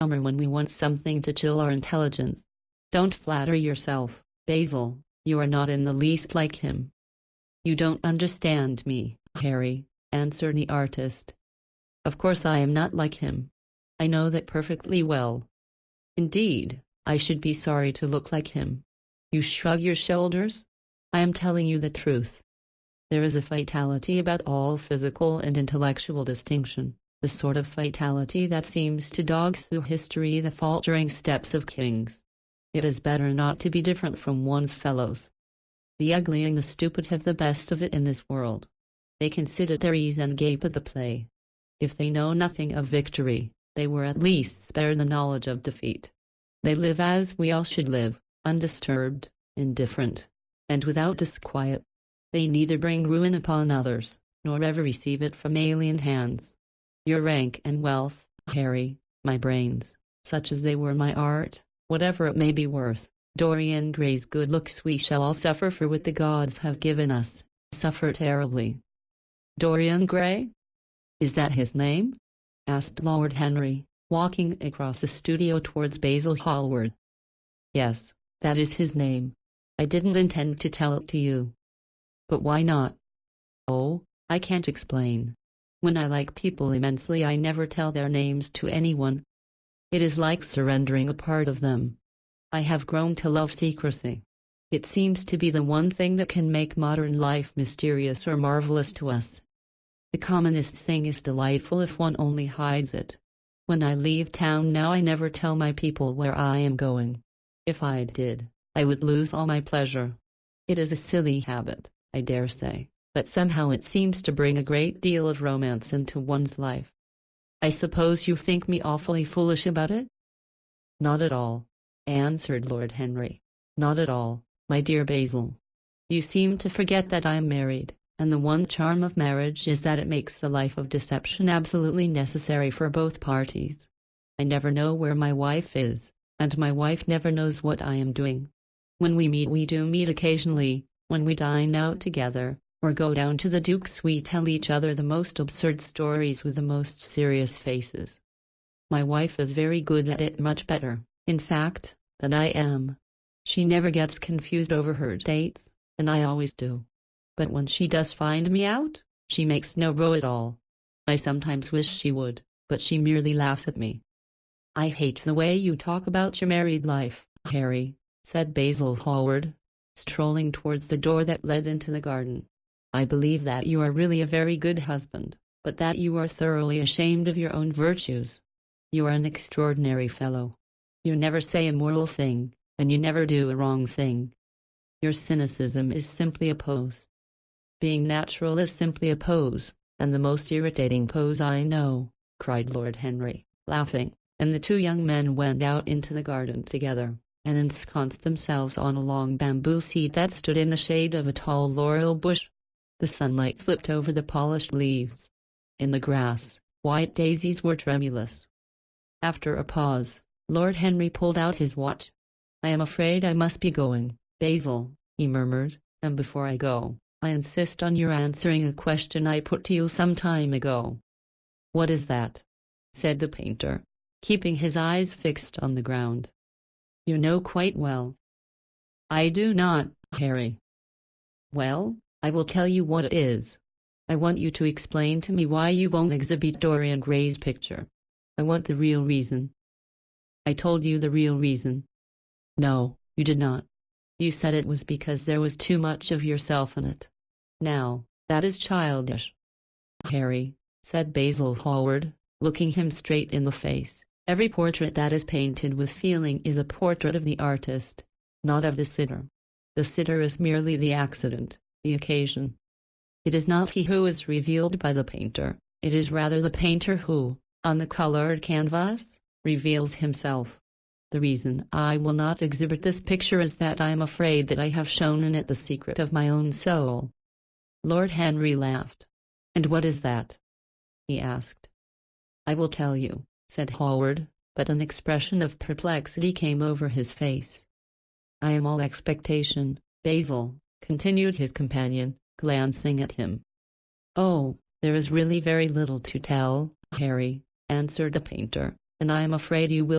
Summer when we want something to chill our intelligence. Don't flatter yourself, Basil, you are not in the least like him. You don't understand me, Harry, answered the artist. Of course I am not like him. I know that perfectly well. Indeed, I should be sorry to look like him. You shrug your shoulders? I am telling you the truth. There is a fatality about all physical and intellectual distinction, the sort of fatality that seems to dog through history the faltering steps of kings. It is better not to be different from one's fellows. The ugly and the stupid have the best of it in this world. They can sit at their ease and gape at the play. If they know nothing of victory, they were at least spared the knowledge of defeat. They live as we all should live, undisturbed, indifferent, and without disquiet. They neither bring ruin upon others, nor ever receive it from alien hands. Your rank and wealth, Harry, my brains, such as they were my art, whatever it may be worth, Dorian Gray's good looks, we shall all suffer for what the gods have given us, suffer terribly. Dorian Gray? Is that his name? Asked Lord Henry, walking across the studio towards Basil Hallward. Yes, that is his name. I didn't intend to tell it to you. But why not? Oh, I can't explain. When I like people immensely, I never tell their names to anyone. It is like surrendering a part of them. I have grown to love secrecy. It seems to be the one thing that can make modern life mysterious or marvelous to us. The commonest thing is delightful if one only hides it. When I leave town now, I never tell my people where I am going. If I did, I would lose all my pleasure. It is a silly habit, I dare say, but somehow it seems to bring a great deal of romance into one's life. I suppose you think me awfully foolish about it? Not at all, answered Lord Henry. Not at all, my dear Basil. You seem to forget that I am married, and the one charm of marriage is that it makes a life of deception absolutely necessary for both parties. I never know where my wife is, and my wife never knows what I am doing. When we meet, we do meet occasionally. When we dine out together, or go down to the Duke's, we tell each other the most absurd stories with the most serious faces. My wife is very good at it, much better, in fact, than I am. She never gets confused over her dates, and I always do. But when she does find me out, she makes no row at all. I sometimes wish she would, but she merely laughs at me. I hate the way you talk about your married life, Harry, said Basil Hallward, strolling towards the door that led into the garden. I believe that you are really a very good husband, but that you are thoroughly ashamed of your own virtues. You are an extraordinary fellow. You never say a moral thing, and you never do a wrong thing. Your cynicism is simply a pose. Being natural is simply a pose, and the most irritating pose I know, cried Lord Henry, laughing, and the two young men went out into the garden together, and ensconced themselves on a long bamboo seat that stood in the shade of a tall laurel bush. The sunlight slipped over the polished leaves. In the grass, white daisies were tremulous. After a pause, Lord Henry pulled out his watch. I am afraid I must be going, Basil, he murmured, and before I go, I insist on your answering a question I put to you some time ago. What is that? Said the painter, keeping his eyes fixed on the ground. You know quite well. I do not, Harry. Well, I will tell you what it is. I want you to explain to me why you won't exhibit Dorian Gray's picture. I want the real reason. I told you the real reason. No, you did not. You said it was because there was too much of yourself in it. Now, that is childish. Harry, said Basil Hallward, looking him straight in the face, every portrait that is painted with feeling is a portrait of the artist, not of the sitter. The sitter is merely the accident, the occasion. It is not he who is revealed by the painter, it is rather the painter who, on the colored canvas, reveals himself. The reason I will not exhibit this picture is that I am afraid that I have shown in it the secret of my own soul. Lord Henry laughed. And what is that? He asked. I will tell you, said Hallward, but an expression of perplexity came over his face. I am all expectation, Basil, continued his companion, glancing at him. Oh, there is really very little to tell, Harry, answered the painter. and I am afraid you will